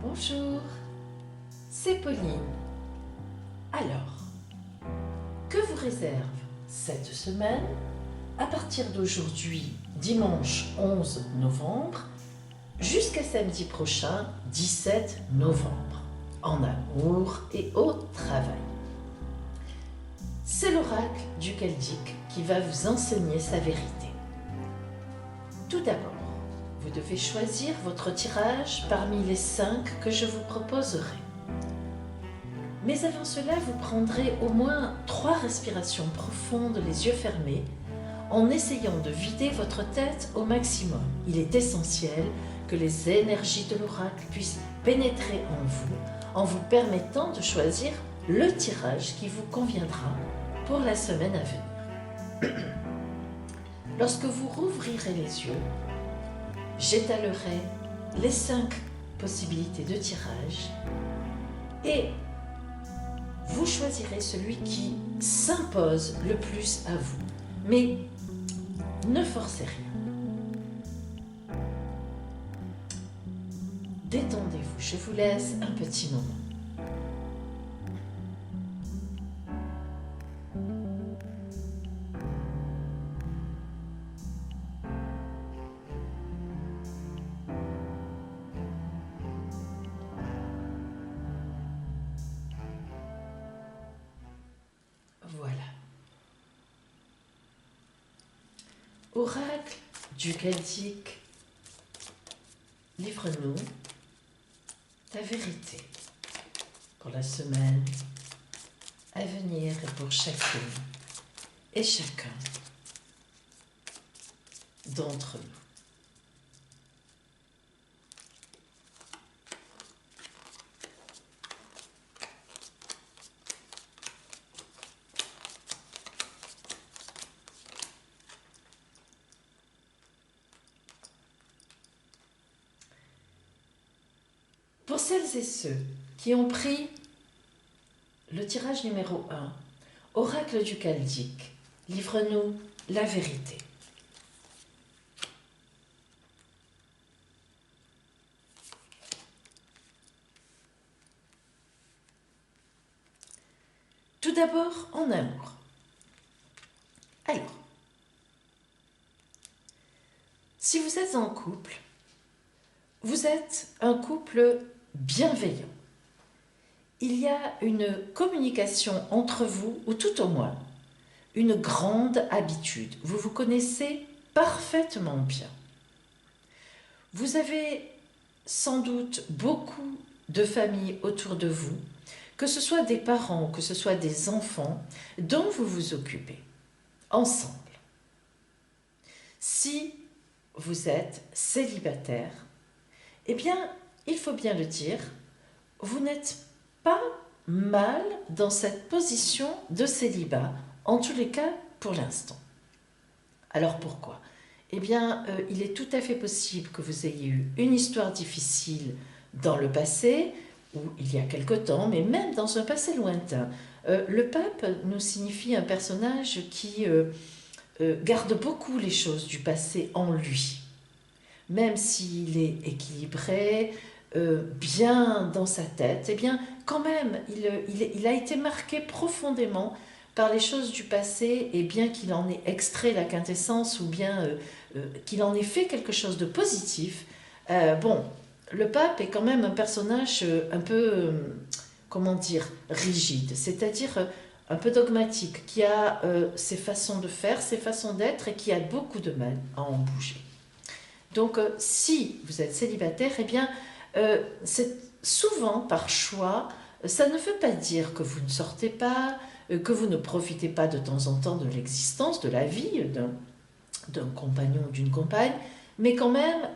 Bonjour, c'est Pauline. Alors, que vous réserve cette semaine à partir d'aujourd'hui, dimanche 11 novembre, jusqu'à samedi prochain, 17 novembre, en amour et au travail? C'est l'oracle du Chaldéque qui va vous enseigner sa vérité. Tout d'abord, vous devez choisir votre tirage parmi les 5 que je vous proposerai. Mais avant cela, vous prendrez au moins 3 respirations profondes, les yeux fermés, en essayant de vider votre tête au maximum. Il est essentiel que les énergies de l'oracle puissent pénétrer en vous permettant de choisir le tirage qui vous conviendra pour la semaine à venir. Lorsque vous rouvrirez les yeux, j'étalerai les 5 possibilités de tirage et vous choisirez celui qui s'impose le plus à vous. Mais ne forcez rien. Détendez-vous, je vous laisse un petit moment. Voilà. Oracle du Chaldéque, livre-nous ta vérité pour la semaine à venir et pour chacune et chacun d'entre nous. Pour celles et ceux qui ont pris le tirage numéro 1, Oracle du Chaldéque, livre-nous la vérité. Tout d'abord, en amour. Alors, si vous êtes en couple, vous êtes un couple bienveillant. Il y a une communication entre vous, ou tout au moins, une grande habitude. Vous vous connaissez parfaitement bien. Vous avez sans doute beaucoup de familles autour de vous, que ce soit des parents, que ce soit des enfants, dont vous vous occupez, ensemble. Si vous êtes célibataire, eh bien, il faut bien le dire, vous n'êtes pas mal dans cette position de célibat, en tous les cas pour l'instant. Alors pourquoi ? Eh bien, il est tout à fait possible que vous ayez eu une histoire difficile dans le passé, ou il y a quelque temps, mais même dans un passé lointain. Le pape nous signifie un personnage qui garde beaucoup les choses du passé en lui. Même s'il est équilibré, bien dans sa tête, eh bien, quand même, il a été marqué profondément par les choses du passé, et bien qu'il en ait extrait la quintessence, ou bien qu'il en ait fait quelque chose de positif, bon, le pape est quand même un personnage un peu, comment dire, rigide, c'est-à-dire un peu dogmatique, qui a ses façons de faire, ses façons d'être, et qui a beaucoup de mal à en bouger. Donc, si vous êtes célibataire, eh bien, c'est souvent par choix. Ça ne veut pas dire que vous ne sortez pas, que vous ne profitez pas de temps en temps de l'existence, de la vie d'un compagnon ou d'une compagne, mais quand même,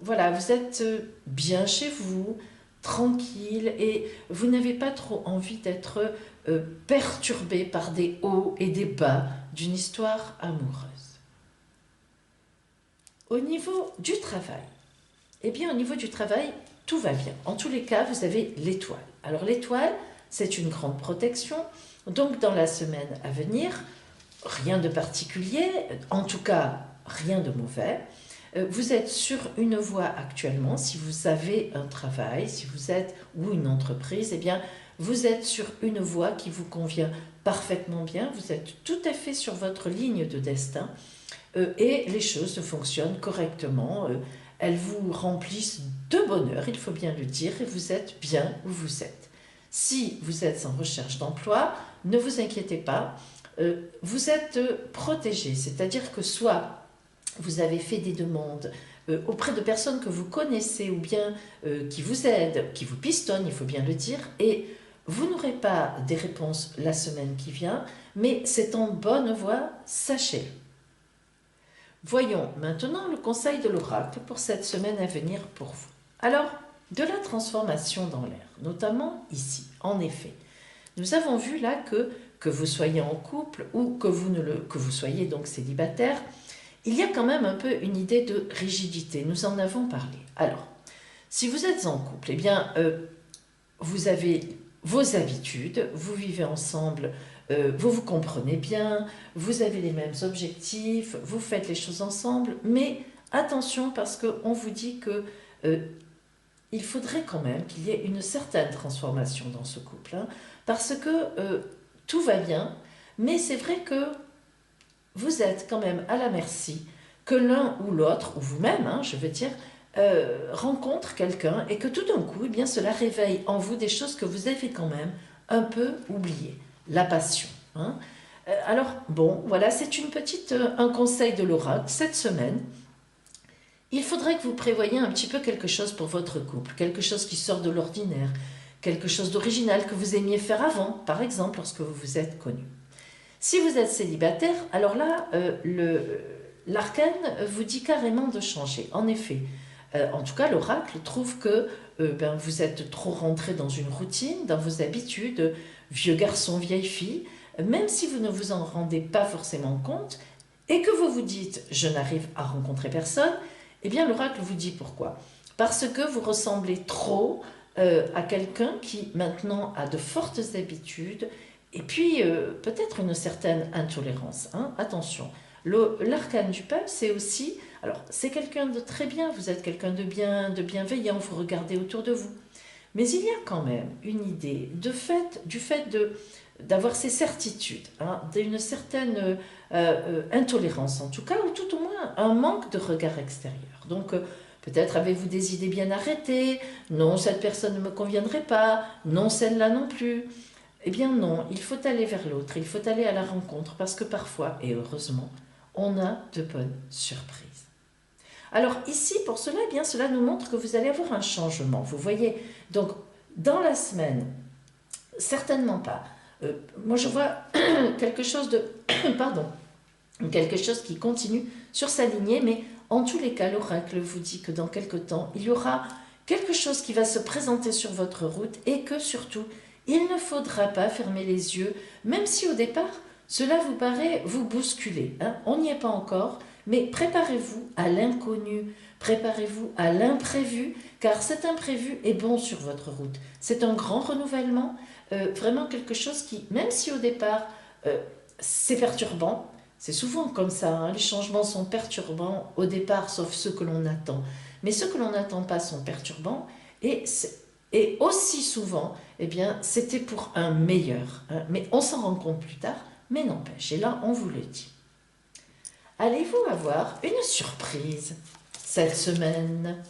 voilà, vous êtes bien chez vous, tranquille, et vous n'avez pas trop envie d'être perturbé par des hauts et des bas d'une histoire amoureuse. Au niveau du travail, eh bien, au niveau du travail, tout va bien. En tous les cas, vous avez l'étoile. Alors, l'étoile, c'est une grande protection. Donc, dans la semaine à venir, rien de particulier, en tout cas, rien de mauvais. Vous êtes sur une voie actuellement, si vous avez un travail, si vous êtes ou une entreprise, eh bien, vous êtes sur une voie qui vous convient parfaitement bien, vous êtes tout à fait sur votre ligne de destin et les choses fonctionnent correctement, elles vous remplissent de bonheur, il faut bien le dire, et vous êtes bien où vous êtes. Si vous êtes en recherche d'emploi, ne vous inquiétez pas, vous êtes protégé, c'est-à-dire que soit vous avez fait des demandes auprès de personnes que vous connaissez ou bien qui vous aident, qui vous pistonnent, il faut bien le dire, et vous n'aurez pas des réponses la semaine qui vient, mais c'est en bonne voie, sachez-le. Voyons maintenant le conseil de l'oracle pour cette semaine à venir pour vous. Alors, de la transformation dans l'air, notamment ici, en effet. Nous avons vu là que vous soyez en couple ou que vous soyez donc célibataire, il y a quand même un peu une idée de rigidité, nous en avons parlé. Alors, si vous êtes en couple, eh bien, vous avez vos habitudes, vous vivez ensemble, vous vous comprenez bien, vous avez les mêmes objectifs, vous faites les choses ensemble, mais attention parce qu'on vous dit que il faudrait quand même qu'il y ait une certaine transformation dans ce couple, hein, parce que tout va bien, mais c'est vrai que vous êtes quand même à la merci que l'un ou l'autre, ou vous-même, hein, je veux dire, rencontre quelqu'un et que tout d'un coup, eh bien, cela réveille en vous des choses que vous avez quand même un peu oubliées. La passion. Hein. Alors, bon, voilà, c'est un conseil de l'oracle cette semaine. Il faudrait que vous prévoyiez un petit peu quelque chose pour votre couple, quelque chose qui sort de l'ordinaire, quelque chose d'original que vous aimiez faire avant, par exemple, lorsque vous vous êtes connu. Si vous êtes célibataire, alors là, l'arcane vous dit carrément de changer. En effet, en tout cas, l'oracle trouve que vous êtes trop rentré dans une routine, dans vos habitudes, vieux garçon, vieille fille, même si vous ne vous en rendez pas forcément compte, et que vous vous dites « je n'arrive à rencontrer personne », eh bien l'oracle vous dit pourquoi. Parce que vous ressemblez trop à quelqu'un qui maintenant a de fortes habitudes, et puis peut-être une certaine intolérance. Hein. Attention, l'arcane du peuple, c'est aussi... Alors, c'est quelqu'un de très bien, vous êtes quelqu'un de bien, de bienveillant, vous regardez autour de vous. Mais il y a quand même une idée du fait d'avoir ces certitudes, hein, d'une certaine intolérance en tout cas, ou tout au moins un manque de regard extérieur. Donc, peut-être avez-vous des idées bien arrêtées, non, cette personne ne me conviendrait pas, non, celle-là non plus. Eh bien non, il faut aller vers l'autre, il faut aller à la rencontre, parce que parfois, et heureusement, on a de bonnes surprises. Alors ici, pour cela, eh bien, cela nous montre que vous allez avoir un changement. Vous voyez, donc dans la semaine, certainement pas. Moi, je vois quelque chose de... pardon, quelque chose qui continue sur sa lignée, mais en tous les cas, l'oracle vous dit que dans quelque temps, il y aura quelque chose qui va se présenter sur votre route et que surtout, il ne faudra pas fermer les yeux, même si au départ, cela vous paraît vous bousculer. Hein. On n'y est pas encore, mais préparez-vous à l'inconnu, préparez-vous à l'imprévu, car cet imprévu est bon sur votre route. C'est un grand renouvellement, vraiment quelque chose qui, même si au départ, c'est perturbant, c'est souvent comme ça, hein, les changements sont perturbants au départ, sauf ceux que l'on attend. Mais ceux que l'on n'attend pas sont perturbants, et aussi souvent, eh bien, c'était pour un meilleur. Hein, mais on s'en rend compte plus tard, mais n'empêche, et là, on vous le dit. Allez-vous avoir une surprise cette semaine?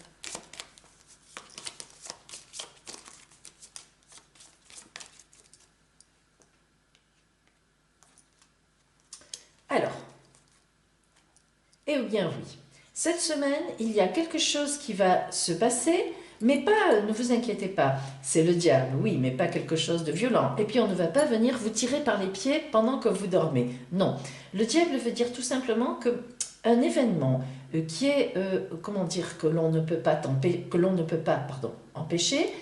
Alors, eh bien oui, cette semaine, il y a quelque chose qui va se passer, mais pas, ne vous inquiétez pas, c'est le diable, oui, mais pas quelque chose de violent. Et puis on ne va pas venir vous tirer par les pieds pendant que vous dormez. Non, le diable veut dire tout simplement qu'un événement qui est, comment dire, que l'on ne peut pas, empêcher,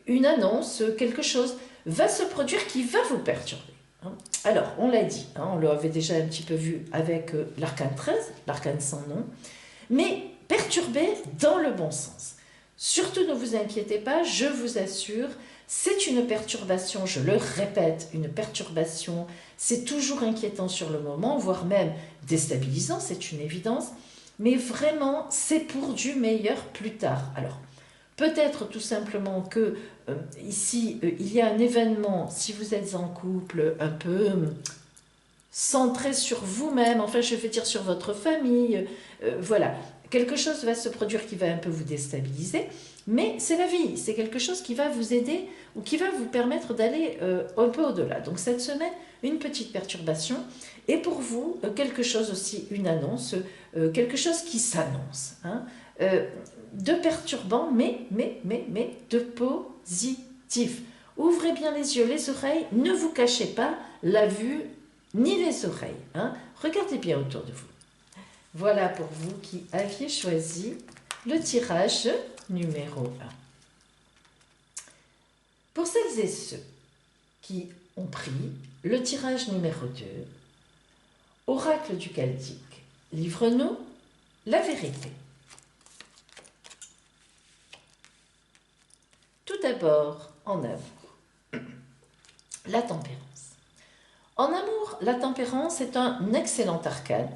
une annonce, quelque chose va se produire qui va vous perturber. Alors, on l'a dit, hein, on l'avait déjà un petit peu vu avec l'arcane 13, l'arcane sans nom, mais perturbé dans le bon sens. Surtout ne vous inquiétez pas, je vous assure, c'est une perturbation, je le répète, une perturbation, c'est toujours inquiétant sur le moment, voire même déstabilisant, c'est une évidence, mais vraiment, c'est pour du meilleur plus tard. Alors, peut-être tout simplement que ici, il y a un événement, si vous êtes en couple, un peu centré sur vous-même, enfin je vais dire sur votre famille, voilà. Quelque chose va se produire qui va un peu vous déstabiliser, mais c'est la vie, c'est quelque chose qui va vous aider ou qui va vous permettre d'aller un peu au-delà. Donc cette semaine, une petite perturbation, et pour vous, quelque chose aussi, une annonce, quelque chose qui s'annonce, hein, de perturbant, mais de positif. Ouvrez bien les yeux, les oreilles, ne vous cachez pas la vue ni les oreilles, hein. Regardez bien autour de vous. Voilà pour vous qui aviez choisi le tirage numéro 1. Pour celles et ceux qui ont pris le tirage numéro 2, Oracle du Celtique, livre-nous la vérité. Tout d'abord, en amour, la tempérance. En amour, la tempérance est un excellent arcane,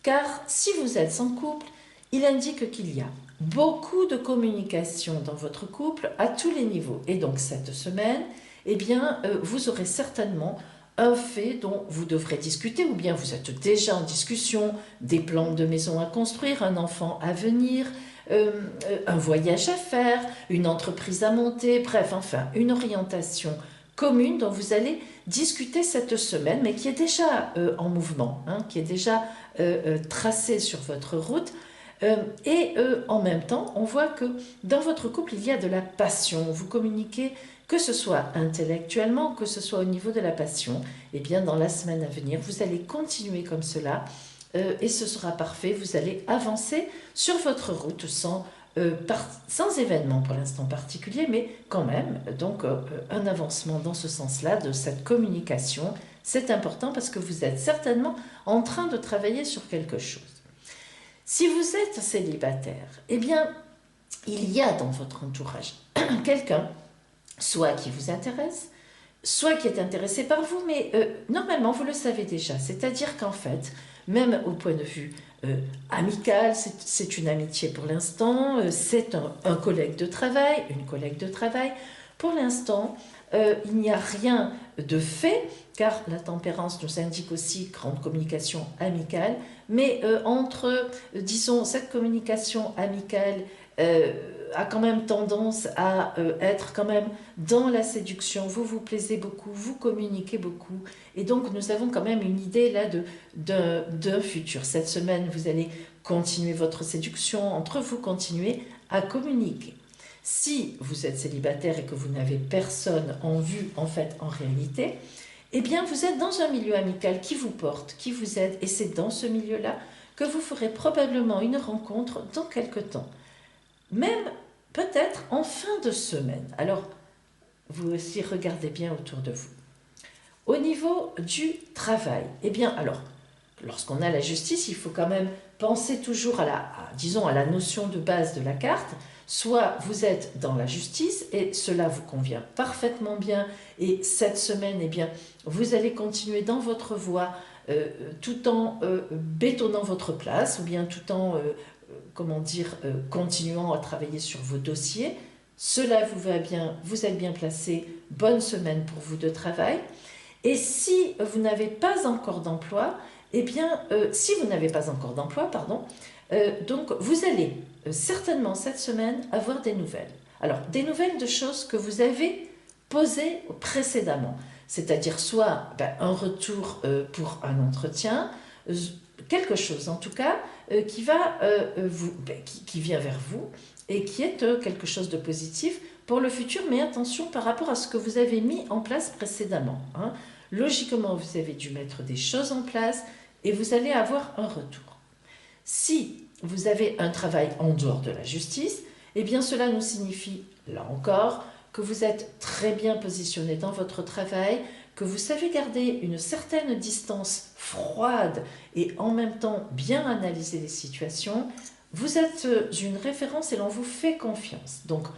car si vous êtes en couple, il indique qu'il y a beaucoup de communication dans votre couple à tous les niveaux. Et donc cette semaine, eh bien, vous aurez certainement un fait dont vous devrez discuter, ou bien vous êtes déjà en discussion, des plans de maison à construire, un enfant à venir, un voyage à faire, une entreprise à monter, bref, enfin, une orientation commune dont vous allez discuter cette semaine, mais qui est déjà en mouvement, hein, qui est déjà tracée sur votre route. Et en même temps, on voit que dans votre couple, il y a de la passion. Vous communiquez, que ce soit intellectuellement, que ce soit au niveau de la passion. Et bien, dans la semaine à venir, vous allez continuer comme cela et ce sera parfait. Vous allez avancer sur votre route sans événement pour l'instant particulier, mais quand même, donc un avancement dans ce sens-là, de cette communication, c'est important parce que vous êtes certainement en train de travailler sur quelque chose. Si vous êtes célibataire, eh bien, il y a dans votre entourage quelqu'un, soit qui vous intéresse, soit qui est intéressé par vous, mais normalement, vous le savez déjà. C'est-à-dire qu'en fait, même au point de vue amical, c'est une amitié pour l'instant, c'est un collègue de travail, une collègue de travail. Pour l'instant, il n'y a rien de fait, car la tempérance nous indique aussi grande communication amicale, mais disons, cette communication amicale a quand même tendance à être quand même dans la séduction. Vous vous plaisez beaucoup, vous communiquez beaucoup, et donc nous avons quand même une idée là d'un futur. Cette semaine, vous allez continuer votre séduction, entre vous continuer à communiquer. Si vous êtes célibataire et que vous n'avez personne en vue, en fait, en réalité, eh bien, vous êtes dans un milieu amical qui vous porte, qui vous aide, et c'est dans ce milieu-là que vous ferez probablement une rencontre dans quelque temps. Même peut-être en fin de semaine. Alors, vous aussi regardez bien autour de vous. Au niveau du travail, eh bien, alors, lorsqu'on a la justice, il faut quand même penser toujours disons, à la notion de base de la carte. Soit vous êtes dans la justice et cela vous convient parfaitement bien, et cette semaine, eh bien, vous allez continuer dans votre voie tout en bétonnant votre place, ou bien tout en continuant à travailler sur vos dossiers. Cela vous va bien, vous êtes bien placé, bonne semaine pour vous de travail. Et si vous n'avez pas encore d'emploi, eh bien, si vous n'avez pas encore d'emploi, donc vous allez certainement cette semaine avoir des nouvelles. Alors, des nouvelles de choses que vous avez posées précédemment, c'est-à-dire soit un retour pour un entretien, quelque chose en tout cas qui vient vers vous et qui est quelque chose de positif pour le futur, mais attention par rapport à ce que vous avez mis en place précédemment, hein. Logiquement, vous avez dû mettre des choses en place et vous allez avoir un retour. Si vous avez un travail en dehors de la justice, eh bien cela nous signifie, là encore, que vous êtes très bien positionné dans votre travail, que vous savez garder une certaine distance froide et en même temps bien analyser les situations. Vous êtes une référence et l'on vous fait confiance. Donc,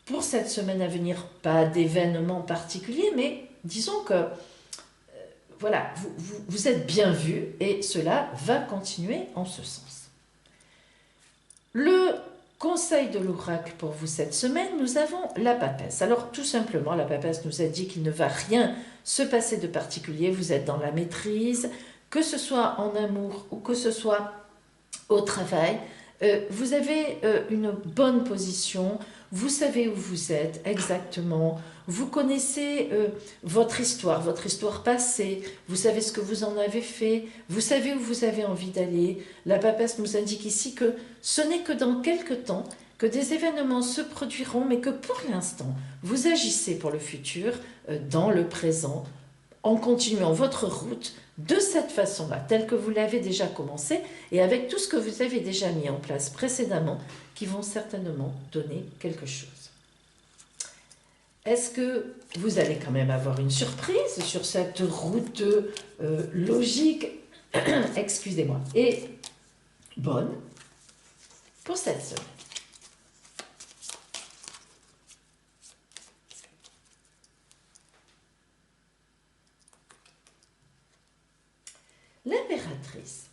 pour cette semaine à venir, pas d'événement particulier, mais disons que voilà, vous êtes bien vu et cela va continuer en ce sens. Le conseil de l'oracle pour vous cette semaine, nous avons la papesse. Alors tout simplement, la papesse nous a dit qu'il ne va rien se passer de particulier, vous êtes dans la maîtrise, que ce soit en amour ou que ce soit au travail, vous avez une bonne position, vous savez où vous êtes exactement, vous connaissez votre histoire passée, vous savez ce que vous en avez fait, vous savez où vous avez envie d'aller. La papesse nous indique ici que ce n'est que dans quelque temps que des événements se produiront, mais que pour l'instant, vous agissez pour le futur, dans le présent, en continuant votre route de cette façon-là, telle que vous l'avez déjà commencé, et avec tout ce que vous avez déjà mis en place précédemment, qui vont certainement donner quelque chose. Est-ce que vous allez quand même avoir une surprise sur cette route logique, excusez-moi, et bonne pour cette semaine? L'impératrice.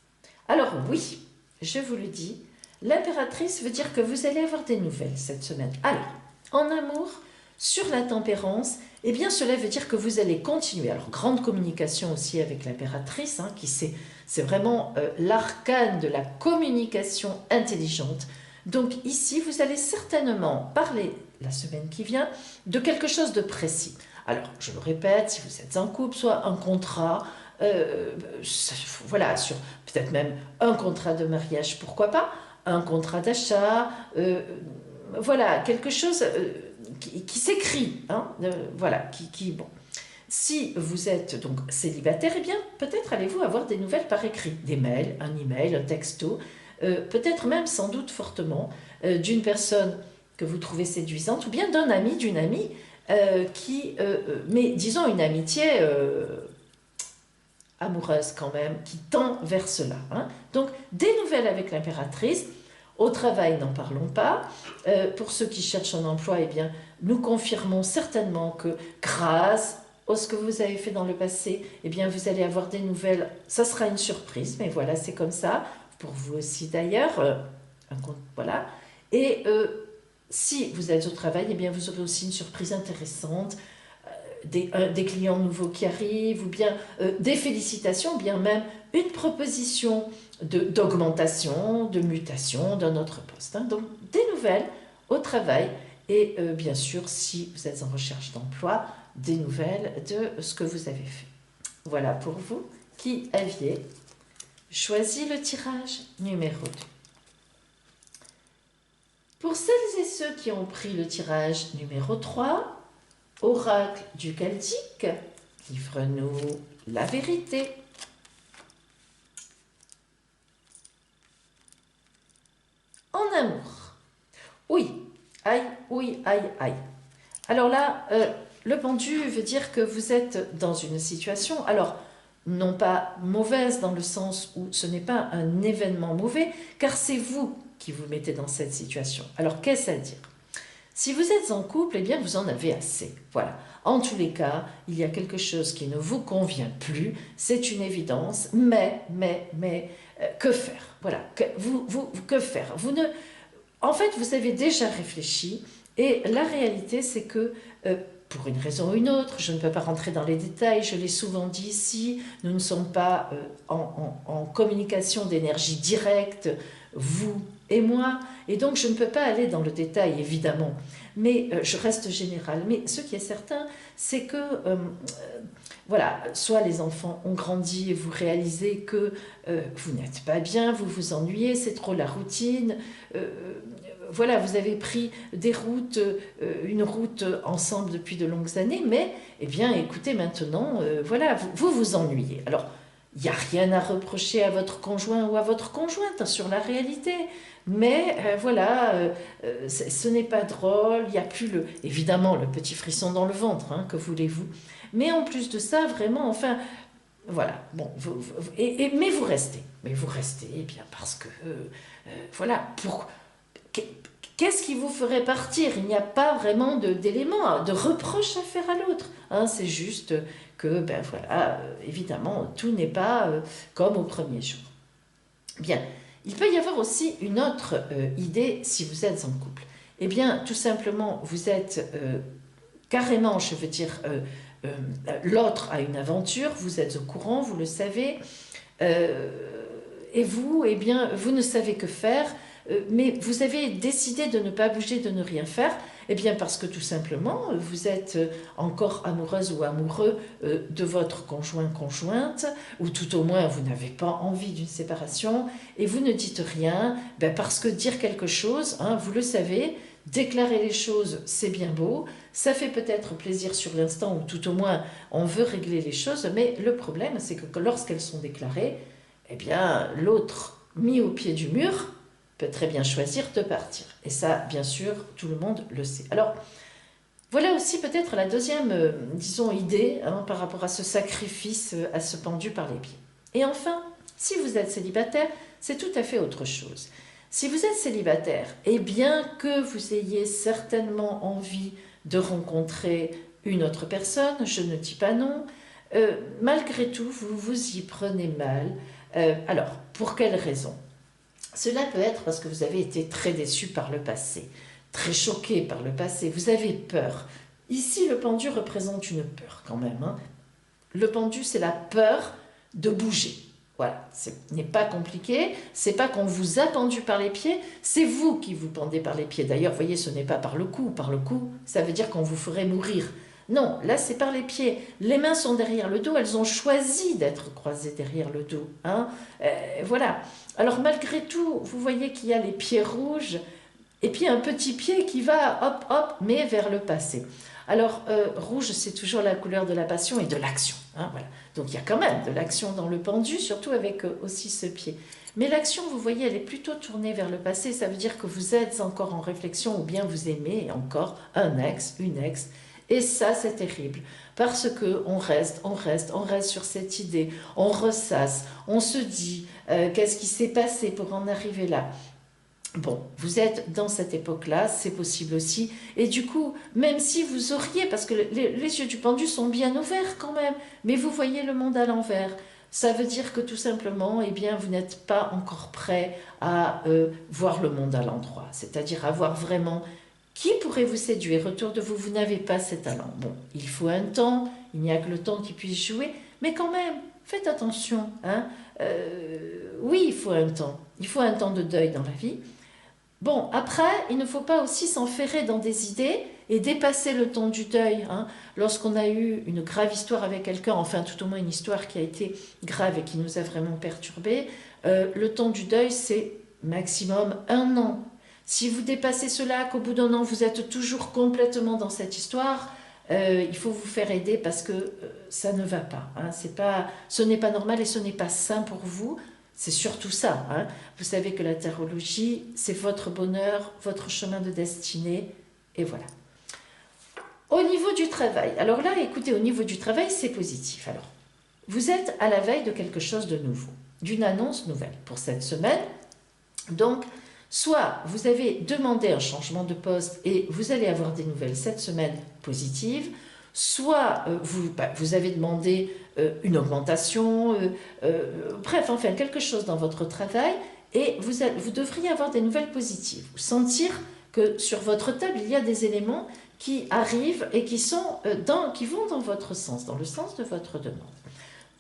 Alors oui, je vous le dis, l'impératrice veut dire que vous allez avoir des nouvelles cette semaine. Alors, en amour, sur la tempérance, eh bien cela veut dire que vous allez continuer. Alors, grande communication aussi avec l'impératrice, hein, c'est vraiment l'arcane de la communication intelligente. Donc ici, vous allez certainement parler, la semaine qui vient, de quelque chose de précis. Alors, je le répète, si vous êtes en couple, soit un contrat, voilà, sur peut-être même un contrat de mariage, pourquoi pas, un contrat d'achat, voilà, quelque chose qui s'écrit, hein, voilà, bon. Si vous êtes donc célibataire, eh bien, peut-être allez-vous avoir des nouvelles par écrit, des mails, un email, un texto, peut-être même, sans doute fortement, d'une personne que vous trouvez séduisante, ou bien d'un ami, d'une amie, mais disons une amitié amoureuse quand même, qui tend vers cela. Hein. Donc, des nouvelles avec l'impératrice. Au travail, n'en parlons pas. Pour ceux qui cherchent un emploi, eh bien, nous confirmons certainement que grâce à ce que vous avez fait dans le passé, eh bien, vous allez avoir des nouvelles. Ça sera une surprise, mais voilà, c'est comme ça. Pour vous aussi d'ailleurs. Voilà. Et si vous êtes au travail, eh bien, vous aurez aussi une surprise intéressante. Des clients nouveaux qui arrivent, ou bien des félicitations, ou bien même une proposition d'augmentation, de mutation d'un autre poste. Hein. Donc, des nouvelles au travail et bien sûr, si vous êtes en recherche d'emploi, des nouvelles de ce que vous avez fait. Voilà pour vous qui aviez choisi le tirage numéro 2. Pour celles et ceux qui ont pris le tirage numéro 3, Oracle du Celtique, livre-nous la vérité. En amour. Oui, aïe, oui, aïe, aïe. Alors là, le pendu veut dire que vous êtes dans une situation, alors non pas mauvaise dans le sens où ce n'est pas un événement mauvais, car c'est vous qui vous mettez dans cette situation. Alors qu'est-ce à dire ? Si vous êtes en couple, eh bien vous en avez assez. Voilà. En tous les cas, il y a quelque chose qui ne vous convient plus, c'est une évidence, mais, que faire? Voilà, que faire? En fait, vous avez déjà réfléchi, et la réalité, c'est que, pour une raison ou une autre, je ne peux pas rentrer dans les détails, je l'ai souvent dit ici, nous ne sommes pas en communication d'énergie directe, vous et moi, et donc je ne peux pas aller dans le détail, évidemment, mais je reste générale. Mais ce qui est certain, c'est que, voilà, soit les enfants ont grandi et vous réalisez que vous n'êtes pas bien, vous vous ennuyez, c'est trop la routine, voilà, vous avez pris une route ensemble depuis de longues années, mais, eh bien, écoutez, maintenant, voilà, vous ennuyez. Alors, il n'y a rien à reprocher à votre conjoint ou à votre conjointe sur la réalité. Mais voilà, ce n'est pas drôle, il n'y a plus évidemment le petit frisson dans le ventre, hein, que voulez-vous. Mais en plus de ça, vraiment, enfin, voilà, bon, mais vous restez. Mais vous restez, eh bien, parce que, voilà, qu'est-ce qui vous ferait partir? Il n'y a pas vraiment d'éléments, de reproches à faire à l'autre. Hein, c'est juste que, ben voilà, évidemment, tout n'est pas comme au premier jour. Bien. Il peut y avoir aussi une autre idée si vous êtes en couple. Eh bien, tout simplement, vous êtes carrément, je veux dire, l'autre a une aventure, vous êtes au courant, vous le savez, et vous, eh bien, vous ne savez que faire, mais vous avez décidé de ne pas bouger, de ne rien faire, eh bien parce que tout simplement, vous êtes encore amoureuse ou amoureux de votre conjoint, conjointe, ou tout au moins vous n'avez pas envie d'une séparation, et vous ne dites rien, ben parce que dire quelque chose, hein, vous le savez, déclarer les choses, c'est bien beau, ça fait peut-être plaisir sur l'instant, ou tout au moins on veut régler les choses, mais le problème, c'est que lorsqu'elles sont déclarées, eh bien, l'autre, mis au pied du mur, peut très bien choisir de partir. Et ça, bien sûr, tout le monde le sait. Alors, voilà aussi peut-être la deuxième, disons, idée hein, par rapport à ce sacrifice, à ce pendu par les pieds. Et enfin, si vous êtes célibataire, c'est tout à fait autre chose. Si vous êtes célibataire, et bien que vous ayez certainement envie de rencontrer une autre personne, je ne dis pas non, malgré tout, vous vous y prenez mal. Alors, pour quelle raison? Cela peut être parce que vous avez été très déçu par le passé, très choqué par le passé, vous avez peur. Ici, le pendu représente une peur quand même. Hein. Le pendu, c'est la peur de bouger. Voilà, ce n'est pas compliqué, c'est pas qu'on vous a pendu par les pieds, c'est vous qui vous pendez par les pieds. D'ailleurs, vous voyez, ce n'est pas par le cou, ça veut dire qu'on vous ferait mourir. Non, là c'est par les pieds. Les mains sont derrière le dos, elles ont choisi d'être croisées derrière le dos. Hein. Voilà. Alors malgré tout, vous voyez qu'il y a les pieds rouges et puis un petit pied qui va hop hop, mais vers le passé. Alors rouge, c'est toujours la couleur de la passion et de l'action. Hein, voilà. Donc il y a quand même de l'action dans le pendu, surtout avec aussi ce pied. Mais l'action, vous voyez, elle est plutôt tournée vers le passé. Ça veut dire que vous êtes encore en réflexion ou bien vous aimez encore un ex, une ex. Et ça, c'est terrible, parce qu'on reste sur cette idée, on ressasse, on se dit qu'est-ce qui s'est passé pour en arriver là. Bon, vous êtes dans cette époque-là, c'est possible aussi, et du coup, même si vous auriez, parce que les yeux du pendu sont bien ouverts quand même, mais vous voyez le monde à l'envers, ça veut dire que tout simplement, eh bien, vous n'êtes pas encore prêt à voir le monde à l'endroit, c'est-à-dire à voir vraiment qui pourrait vous séduire autour de vous. Vous n'avez pas ces talents. Bon, il faut un temps, il n'y a que le temps qui puisse jouer, mais quand même, faites attention. Hein. Oui, il faut un temps. Il faut un temps de deuil dans la vie. Bon, après, il ne faut pas aussi s'enferrer dans des idées et dépasser le temps du deuil. Hein. Lorsqu'on a eu une grave histoire avec quelqu'un, enfin tout au moins une histoire qui a été grave et qui nous a vraiment perturbés, le temps du deuil, c'est maximum 1 an. Si vous dépassez cela, qu'au bout d'1 an, vous êtes toujours complètement dans cette histoire, il faut vous faire aider parce que ça ne va pas. Hein. Ce n'est pas normal et ce n'est pas sain pour vous. C'est surtout ça. Hein. Vous savez que la tarologie, c'est votre bonheur, votre chemin de destinée, et voilà. Au niveau du travail, alors là, écoutez, au niveau du travail, c'est positif. Alors, vous êtes à la veille de quelque chose de nouveau, d'une annonce nouvelle pour cette semaine. Donc, soit vous avez demandé un changement de poste et vous allez avoir des nouvelles cette semaine positives, soit vous avez demandé une augmentation, bref, enfin quelque chose dans votre travail et vous devriez avoir des nouvelles positives. Vous sentir que sur votre table, il y a des éléments qui arrivent et qui vont dans votre sens, dans le sens de votre demande.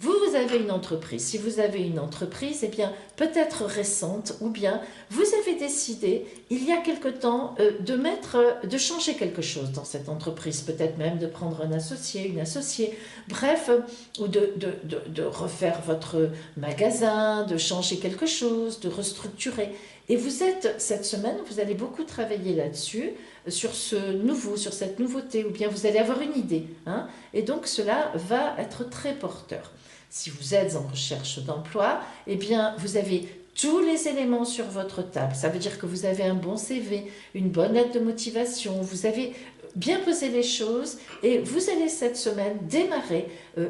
Vous avez une entreprise. Si vous avez une entreprise, eh bien, peut-être récente, ou bien vous avez décidé, il y a quelque temps, de changer quelque chose dans cette entreprise, peut-être même de prendre un associé, une associée, bref, ou de refaire votre magasin, de changer quelque chose, de restructurer. Et cette semaine, vous allez beaucoup travailler là-dessus, sur cette nouveauté, ou bien vous allez avoir une idée. Hein, et donc, cela va être très porteur. Si vous êtes en recherche d'emploi, eh bien, vous avez tous les éléments sur votre table. Ça veut dire que vous avez un bon CV, une bonne lettre de motivation, vous avez bien posé les choses et vous allez cette semaine démarrer,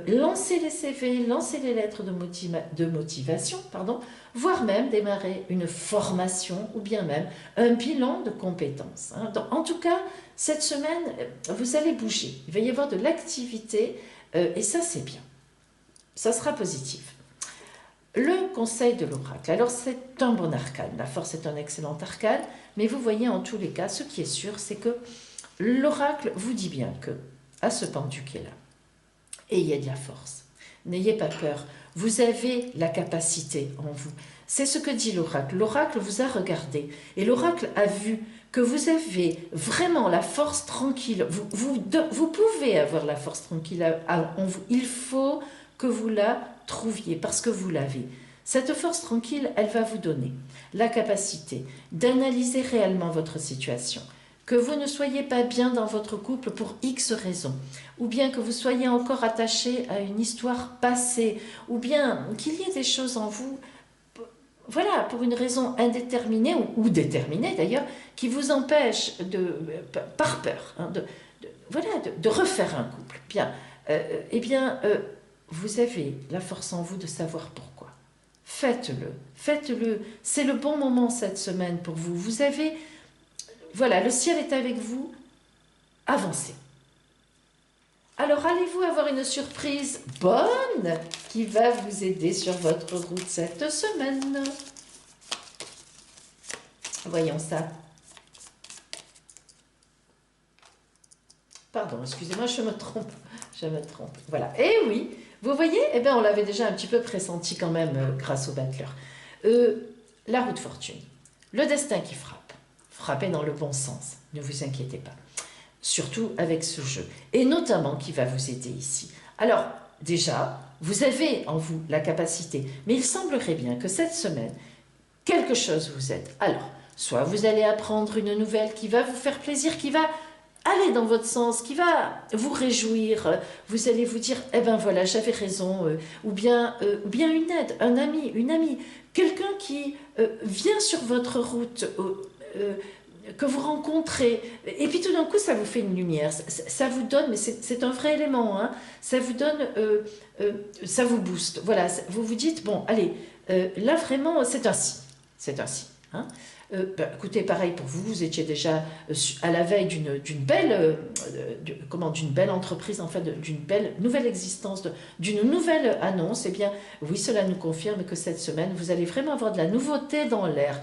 lancer les CV, lancer les lettres de motivation, voire même démarrer une formation ou bien même un bilan de compétences. Hein. Donc, en tout cas, cette semaine, vous allez bouger. Il va y avoir de l'activité et ça, c'est bien. Ça sera positif. Le conseil de l'oracle. Alors c'est un bon arcane, la force est un excellent arcane, mais vous voyez en tous les cas, ce qui est sûr, c'est que l'oracle vous dit bien que, à ce pendu qui est là, ayez de la force, n'ayez pas peur, vous avez la capacité en vous. C'est ce que dit l'oracle. L'oracle vous a regardé et l'oracle a vu que vous avez vraiment la force tranquille. Vous pouvez avoir la force tranquille en vous. Il faut que vous la trouviez parce que vous l'avez. Cette force tranquille, elle va vous donner la capacité d'analyser réellement votre situation. Que vous ne soyez pas bien dans votre couple pour X raisons, ou bien que vous soyez encore attaché à une histoire passée, ou bien qu'il y ait des choses en vous, voilà, pour une raison indéterminée ou déterminée d'ailleurs, qui vous empêche par peur, hein, de refaire un couple. Bien, vous avez la force en vous de savoir pourquoi. Faites-le, faites-le. C'est le bon moment cette semaine pour vous. Vous avez, voilà, le ciel est avec vous. Avancez. Alors allez-vous avoir une surprise bonne qui va vous aider sur votre route cette semaine? Voyons ça. Pardon, excusez-moi, je me trompe. Je me trompe. Voilà. Et oui, vous voyez, eh bien, on l'avait déjà un petit peu pressenti quand même grâce au battleur. La roue de fortune. Le destin qui frappe. Frappez dans le bon sens. Ne vous inquiétez pas. Surtout avec ce jeu. Et notamment qui va vous aider ici. Alors, déjà, vous avez en vous la capacité. Mais il semblerait bien que cette semaine, quelque chose vous aide. Alors, soit vous allez apprendre une nouvelle qui va vous faire plaisir, qui va aller dans votre sens, qui va vous réjouir. Vous allez vous dire, eh ben voilà, j'avais raison. Ou bien une aide, un ami, une amie. Quelqu'un qui vient sur votre route, que vous rencontrez. Et puis tout d'un coup, ça vous fait une lumière. Ça vous donne, mais c'est un vrai élément, hein, ça vous donne, ça vous booste. Voilà, vous vous dites, bon, allez, là vraiment, c'est ainsi. C'est ainsi. Hein. Écoutez, pareil pour vous, vous étiez déjà à la veille d'une belle entreprise, en fait, d'une belle nouvelle existence, d'une nouvelle annonce. Eh bien, oui, cela nous confirme que cette semaine, vous allez vraiment avoir de la nouveauté dans l'air,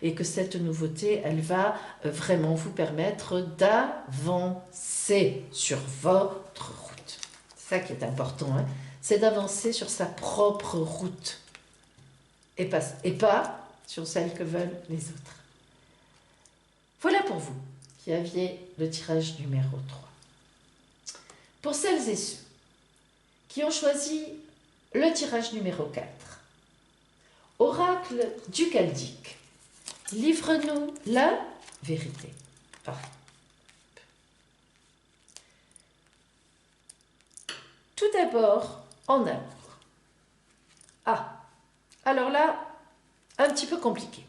et que cette nouveauté, elle va vraiment vous permettre d'avancer sur votre route. C'est ça qui est important, hein, c'est d'avancer sur sa propre route. Et pas sur celle que veulent les autres. Voilà pour vous qui aviez le tirage numéro 3. Pour celles et ceux qui ont choisi le tirage numéro 4, Oracle du Chaldéque, livre-nous la vérité. Parfait. Tout d'abord, en amour. Alors là, un petit peu compliqué.